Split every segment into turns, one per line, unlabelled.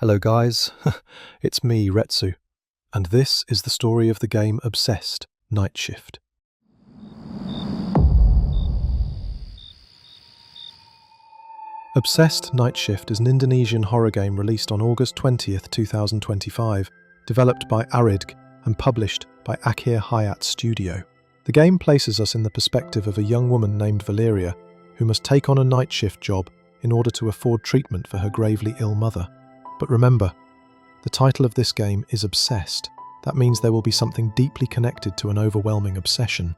Hello guys, it's me, Retsu, and this is the story of the game Obsessed Night Shift. Obsessed Night Shift is an Indonesian horror game released on August 20th, 2025, developed by Aridg and published by Akhir Hayat Studio. The game places us in the perspective of a young woman named Valeria, who must take on a night shift job in order to afford treatment for her gravely ill mother. But remember, the title of this game is Obsessed. That means there will be something deeply connected to an overwhelming obsession.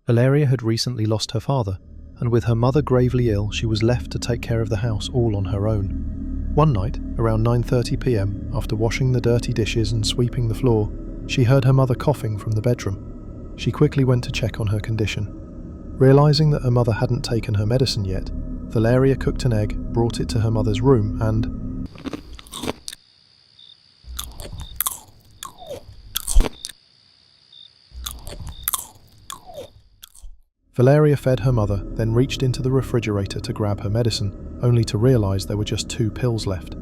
Valeria had recently lost her father, and with her mother gravely ill, she was left to take care of the house all on her own. One night, around 9:30 p.m, after washing the dirty dishes and sweeping the floor, she heard her mother coughing from the bedroom. She quickly went to check on her condition. Realizing that her mother hadn't taken her medicine yet, Valeria cooked an egg, brought it to her mother's room and... Valeria fed her mother, then reached into the refrigerator to grab her medicine, only to realize there were just 2 pills left.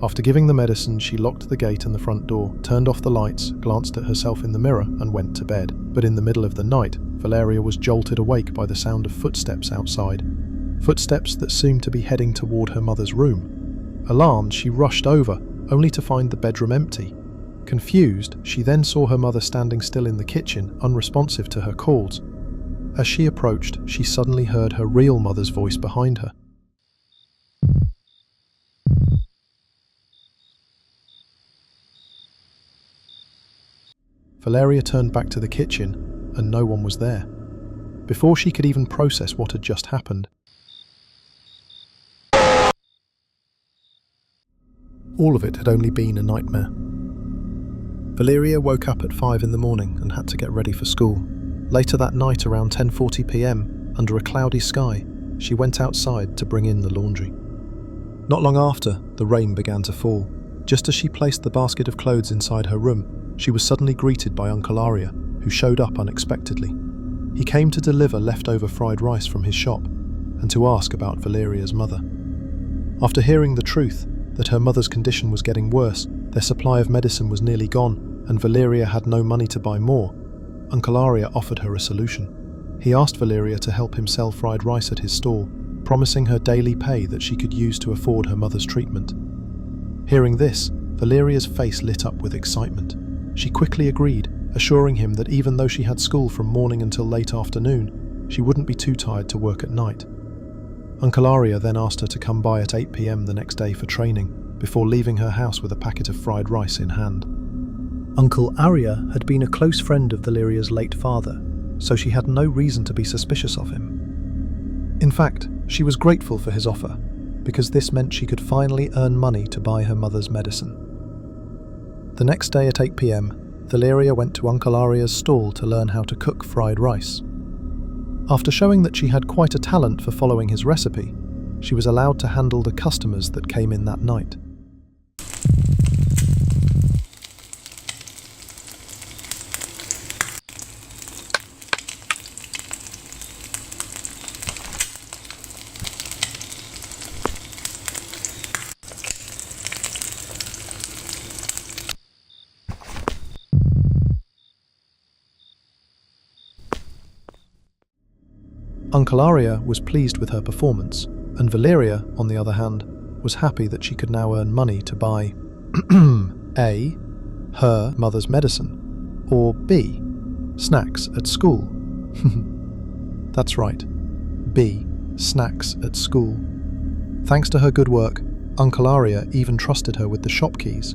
After giving the medicine, she locked the gate and the front door, turned off the lights, glanced at herself in the mirror and went to bed. But in the middle of the night, Valeria was jolted awake by the sound of footsteps outside. Footsteps that seemed to be heading toward her mother's room. Alarmed, she rushed over, only to find the bedroom empty. Confused, she then saw her mother standing still in the kitchen, unresponsive to her calls. As she approached, she suddenly heard her real mother's voice behind her. Valeria turned back to the kitchen, and no one was there. Before she could even process what had just happened, all of it had only been a nightmare. Valeria woke up at 5 in the morning and had to get ready for school. Later that night, around 10:40 p.m, under a cloudy sky, she went outside to bring in the laundry. Not long after, the rain began to fall. Just as she placed the basket of clothes inside her room, she was suddenly greeted by Uncle Arya, who showed up unexpectedly. He came to deliver leftover fried rice from his shop, and to ask about Valeria's mother. After hearing the truth, that her mother's condition was getting worse, their supply of medicine was nearly gone, and Valeria had no money to buy more, Uncle Arya offered her a solution. He asked Valeria to help him sell fried rice at his stall, promising her daily pay that she could use to afford her mother's treatment. Hearing this, Valeria's face lit up with excitement. She quickly agreed, assuring him that even though she had school from morning until late afternoon, she wouldn't be too tired to work at night. Uncle Arya then asked her to come by at 8 p.m. the next day for training, before leaving her house with a packet of fried rice in hand. Uncle Arya had been a close friend of Valeria's late father, so she had no reason to be suspicious of him. In fact, she was grateful for his offer, because this meant she could finally earn money to buy her mother's medicine. The next day at 8 p.m, Valeria went to Uncle Arya's stall to learn how to cook fried rice. After showing that she had quite a talent for following his recipe, she was allowed to handle the customers that came in that night. Uncle Arya was pleased with her performance, and Valeria, on the other hand, was happy that she could now earn money to buy A. her mother's medicine, or B. snacks at school. That's right, B. snacks at school. Thanks to her good work, Uncle Arya even trusted her with the shop keys.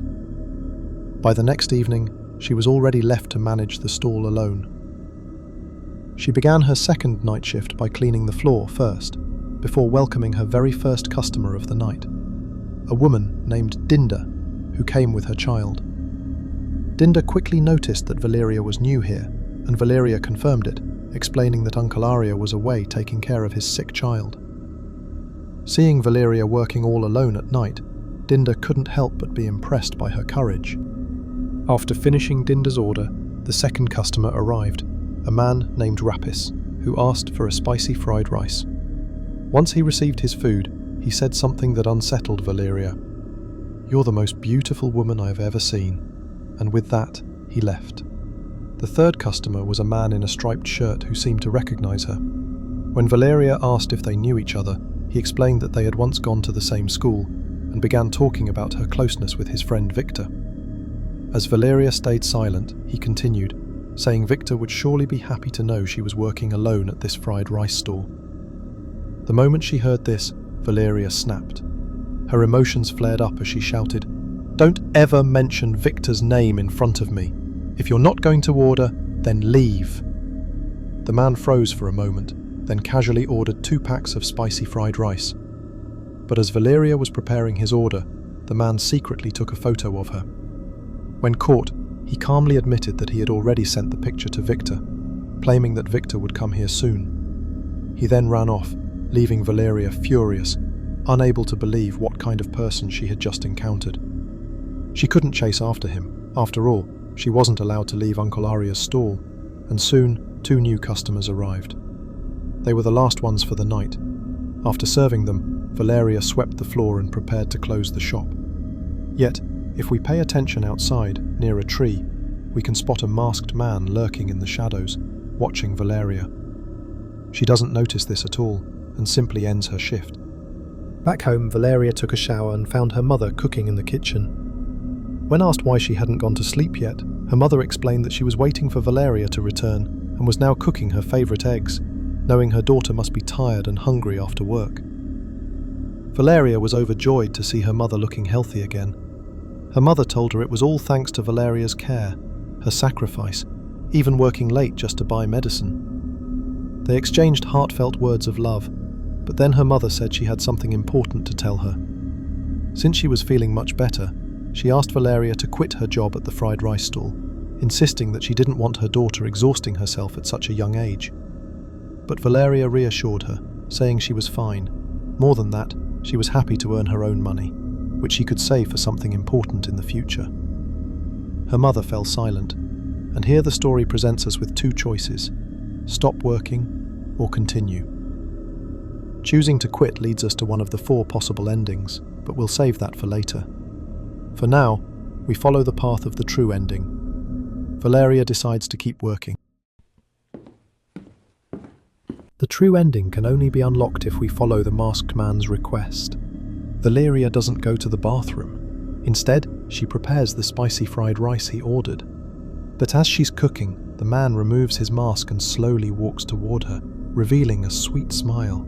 By the next evening, she was already left to manage the stall alone. She began her second night shift by cleaning the floor first, before welcoming her very first customer of the night, a woman named Dinda, who came with her child. Dinda quickly noticed that Valeria was new here, and Valeria confirmed it, explaining that Uncle Arya was away taking care of his sick child. Seeing Valeria working all alone at night, Dinda couldn't help but be impressed by her courage. After finishing Dinda's order, the second customer arrived, a man named Rapis, who asked for a spicy fried rice. Once he received his food, he said something that unsettled Valeria. "You're the most beautiful woman I have ever seen." And with that, he left. The third customer was a man in a striped shirt who seemed to recognize her. When Valeria asked if they knew each other, he explained that they had once gone to the same school and began talking about her closeness with his friend Victor. As Valeria stayed silent, he continued, saying Victor would surely be happy to know she was working alone at this fried rice stall. The moment she heard this, Valeria snapped. Her emotions flared up as she shouted, "Don't ever mention Victor's name in front of me. If you're not going to order, then leave." The man froze for a moment, then casually ordered 2 packs of spicy fried rice. But as Valeria was preparing his order, the man secretly took a photo of her. When caught, he calmly admitted that he had already sent the picture to Victor, claiming that Victor would come here soon. He then ran off, leaving Valeria furious, unable to believe what kind of person she had just encountered. She couldn't chase after him. After all, she wasn't allowed to leave Uncle Aria's stall, and soon 2 new customers arrived. They were the last ones for the night. After serving them, Valeria swept the floor and prepared to close the shop. Yet, if we pay attention outside, near a tree, we can spot a masked man lurking in the shadows, watching Valeria. She doesn't notice this at all, and simply ends her shift. Back home, Valeria took a shower and found her mother cooking in the kitchen. When asked why she hadn't gone to sleep yet, her mother explained that she was waiting for Valeria to return and was now cooking her favourite eggs, knowing her daughter must be tired and hungry after work. Valeria was overjoyed to see her mother looking healthy again. Her mother told her it was all thanks to Valeria's care, her sacrifice, even working late just to buy medicine. They exchanged heartfelt words of love, but then her mother said she had something important to tell her. Since she was feeling much better, she asked Valeria to quit her job at the fried rice stall, insisting that she didn't want her daughter exhausting herself at such a young age. But Valeria reassured her, saying she was fine. More than that, she was happy to earn her own money, which she could save for something important in the future. Her mother fell silent, and here the story presents us with 2 choices: stop working or continue. Choosing to quit leads us to one of the 4 possible endings, but we'll save that for later. For now, we follow the path of the true ending. Valeria decides to keep working. The true ending can only be unlocked if we follow the masked man's request. Valeria doesn't go to the bathroom. Instead, she prepares the spicy fried rice he ordered. But as she's cooking, the man removes his mask and slowly walks toward her, revealing a sweet smile.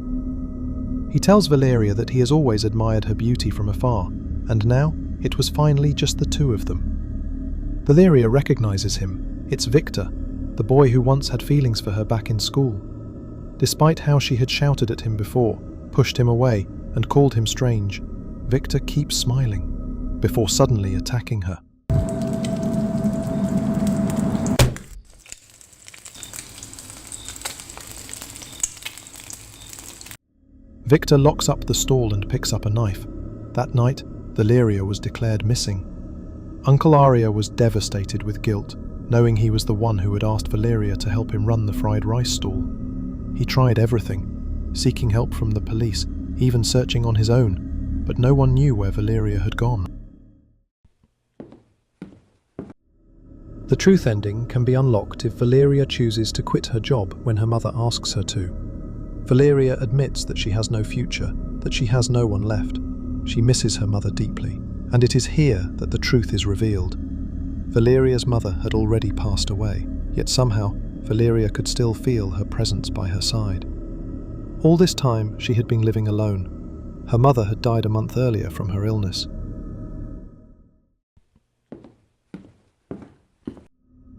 He tells Valeria that he has always admired her beauty from afar, and now it was finally just the 2 of them. Valeria recognizes him. It's Victor, the boy who once had feelings for her back in school. Despite how she had shouted at him before, pushed him away, and called him strange, Victor keeps smiling, before suddenly attacking her. Victor locks up the stall and picks up a knife. That night, Valeria was declared missing. Uncle Aria was devastated with guilt, knowing he was the one who had asked Valeria to help him run the fried rice stall. He tried everything, seeking help from the police, even searching on his own, but no one knew where Valeria had gone. The truth ending can be unlocked if Valeria chooses to quit her job when her mother asks her to. Valeria admits that she has no future, that she has no one left. She misses her mother deeply, and it is here that the truth is revealed. Valeria's mother had already passed away, yet somehow Valeria could still feel her presence by her side. All this time she had been living alone. Her mother had died a month earlier from her illness.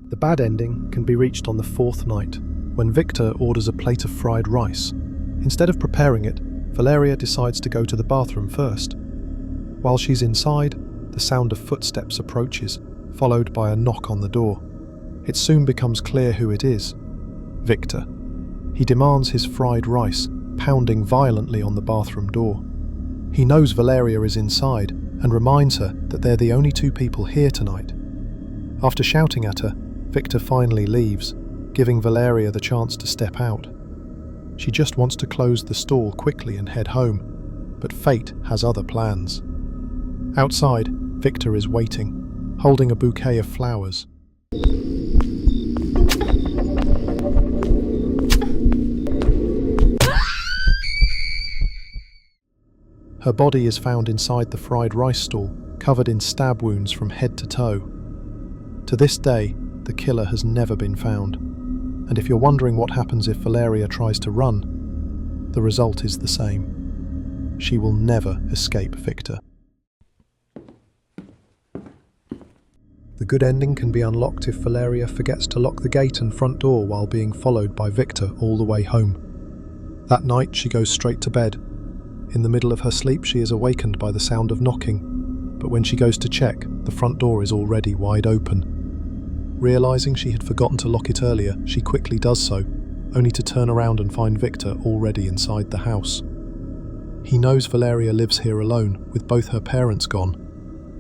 The bad ending can be reached on the 4th night, when Victor orders a plate of fried rice. Instead of preparing it, Valeria decides to go to the bathroom first. While she's inside, the sound of footsteps approaches, followed by a knock on the door. It soon becomes clear who it is: Victor. He demands his fried rice, pounding violently on the bathroom door. He knows Valeria is inside and reminds her that they're the only 2 people here tonight. After shouting at her, Victor finally leaves, giving Valeria the chance to step out. She just wants to close the store quickly and head home, but fate has other plans. Outside, Victor is waiting, holding a bouquet of flowers. Her body is found inside the fried rice stall, covered in stab wounds from head to toe. To this day, the killer has never been found, and if you're wondering what happens if Valeria tries to run, the result is the same. She will never escape Victor. The good ending can be unlocked if Valeria forgets to lock the gate and front door while being followed by Victor all the way home. That night, she goes straight to bed. In the middle of her sleep, she is awakened by the sound of knocking, but when she goes to check, the front door is already wide open. Realizing she had forgotten to lock it earlier, she quickly does so, only to turn around and find Victor already inside the house. He knows Valeria lives here alone, with both her parents gone.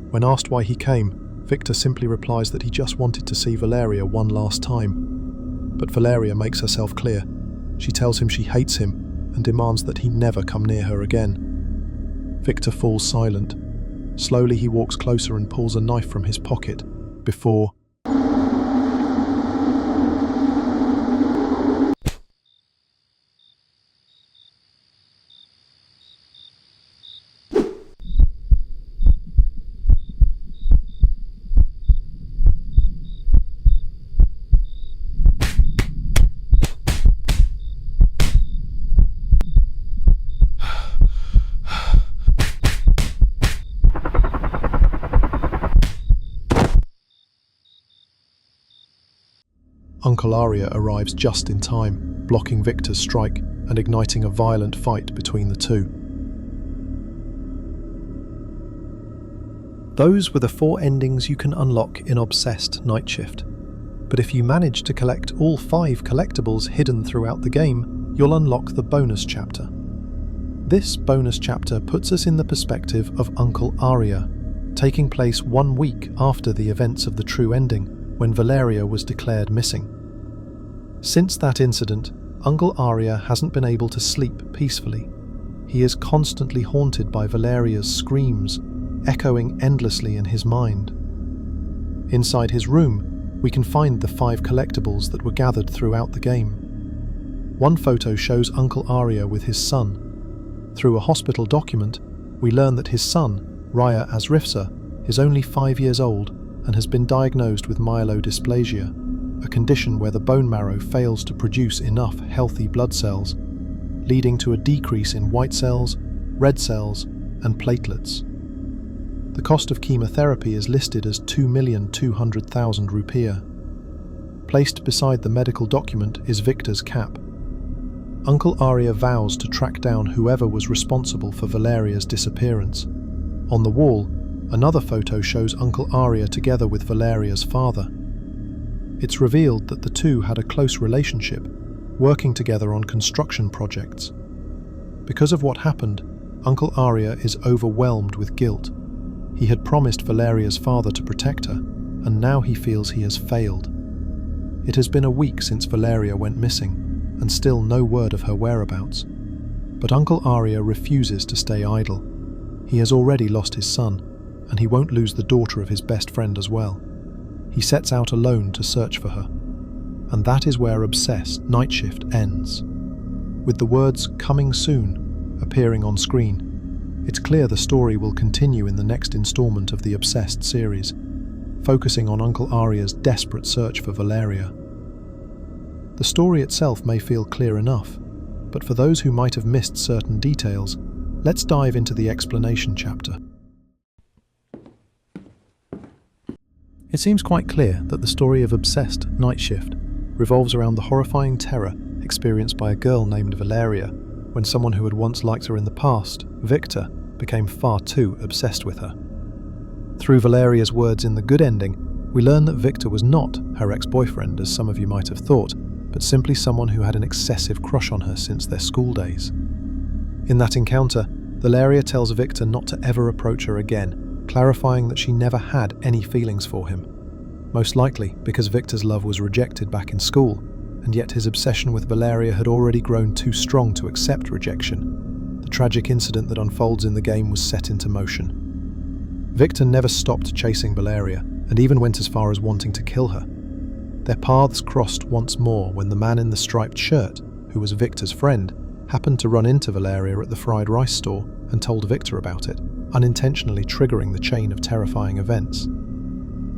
When asked why he came, Victor simply replies that he just wanted to see Valeria one last time. But Valeria makes herself clear. She tells him she hates him and demands that he never come near her again. Victor falls silent. Slowly he walks closer and pulls a knife from his pocket, before... Uncle Aria arrives just in time, blocking Victor's strike and igniting a violent fight between the two. Those were the 4 endings you can unlock in Obsessed Night Shift. But if you manage to collect all 5 collectibles hidden throughout the game, you'll unlock the bonus chapter. This bonus chapter puts us in the perspective of Uncle Aria, taking place 1 week after the events of the true ending, when Valeria was declared missing. Since that incident, Uncle Aria hasn't been able to sleep peacefully. He is constantly haunted by Valeria's screams, echoing endlessly in his mind. Inside his room, we can find the 5 collectibles that were gathered throughout the game. One photo shows Uncle Aria with his son. Through a hospital document, we learn that his son, Raya Asrifsa, is only 5 years old and has been diagnosed with myelodysplasia, a condition where the bone marrow fails to produce enough healthy blood cells, leading to a decrease in white cells, red cells, and platelets. The cost of chemotherapy is listed as 2,200,000 rupiah. Placed beside the medical document is Victor's cap. Uncle Aria vows to track down whoever was responsible for Valeria's disappearance. On the wall, another photo shows Uncle Aria together with Valeria's father. It's revealed that the two had a close relationship, working together on construction projects. Because of what happened, Uncle Aria is overwhelmed with guilt. He had promised Valeria's father to protect her, and now he feels he has failed. It has been a week since Valeria went missing, and still no word of her whereabouts. But Uncle Aria refuses to stay idle. He has already lost his son, and he won't lose the daughter of his best friend as well. He sets out alone to search for her. And that is where Obsessed Night Shift ends. With the words "coming soon" appearing on screen, it's clear the story will continue in the next installment of the Obsessed series, focusing on Uncle Aria's desperate search for Valeria. The story itself may feel clear enough, but for those who might have missed certain details, let's dive into the explanation chapter. It seems quite clear that the story of Obsessed Night Shift revolves around the horrifying terror experienced by a girl named Valeria when someone who had once liked her in the past, Victor, became far too obsessed with her. Through Valeria's words in the good ending, we learn that Victor was not her ex-boyfriend, as some of you might have thought, but simply someone who had an excessive crush on her since their school days. In that encounter, Valeria tells Victor not to ever approach her again, clarifying that she never had any feelings for him. Most likely because Victor's love was rejected back in school, and yet his obsession with Valeria had already grown too strong to accept rejection. The tragic incident that unfolds in the game was set into motion. Victor never stopped chasing Valeria, and even went as far as wanting to kill her. Their paths crossed once more when the man in the striped shirt, who was Victor's friend, happened to run into Valeria at the fried rice store and told Victor about it, unintentionally triggering the chain of terrifying events.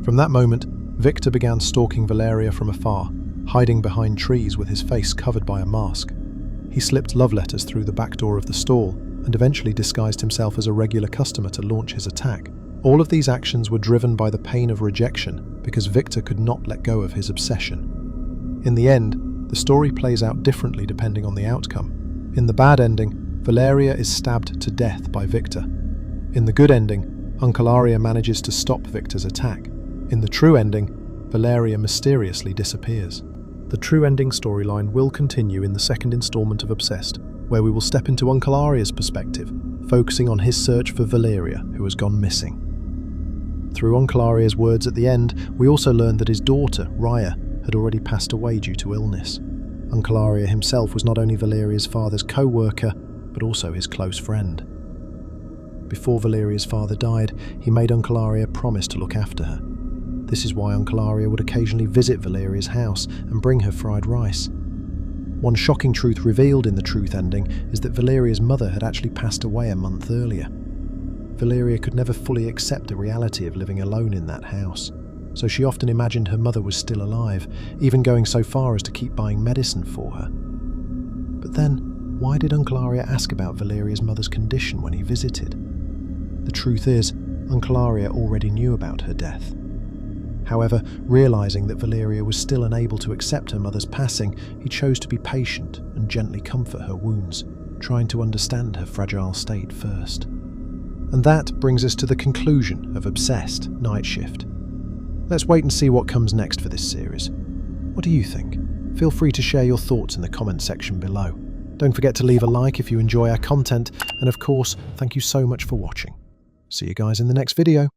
From that moment, Victor began stalking Valeria from afar, hiding behind trees with his face covered by a mask. He slipped love letters through the back door of the stall and eventually disguised himself as a regular customer to launch his attack. All of these actions were driven by the pain of rejection because Victor could not let go of his obsession. In the end, the story plays out differently depending on the outcome. In the bad ending, Valeria is stabbed to death by Victor. In the good ending, Uncle Aria manages to stop Victor's attack. In the true ending, Valeria mysteriously disappears. The true ending storyline will continue in the second installment of Obsessed, where we will step into Uncle Aria's perspective, focusing on his search for Valeria, who has gone missing. Through Uncle Aria's words at the end, we also learned that his daughter, Raya, had already passed away due to illness. Uncle Aria himself was not only Valeria's father's co-worker, but also his close friend. Before Valeria's father died, he made Uncle Aria promise to look after her. This is why Uncle Aria would occasionally visit Valeria's house and bring her fried rice. One shocking truth revealed in the truth ending is that Valeria's mother had actually passed away a month earlier. Valeria could never fully accept the reality of living alone in that house, so she often imagined her mother was still alive, even going so far as to keep buying medicine for her. But then, why did Uncle Aria ask about Valeria's mother's condition when he visited? The truth is, Uncle Aria already knew about her death. However, realizing that Valeria was still unable to accept her mother's passing, he chose to be patient and gently comfort her wounds, trying to understand her fragile state first. And that brings us to the conclusion of Obsessed Night Shift. Let's wait and see what comes next for this series. What do you think? Feel free to share your thoughts in the comment section below. Don't forget to leave a like if you enjoy our content, and of course, thank you so much for watching. See you guys in the next video.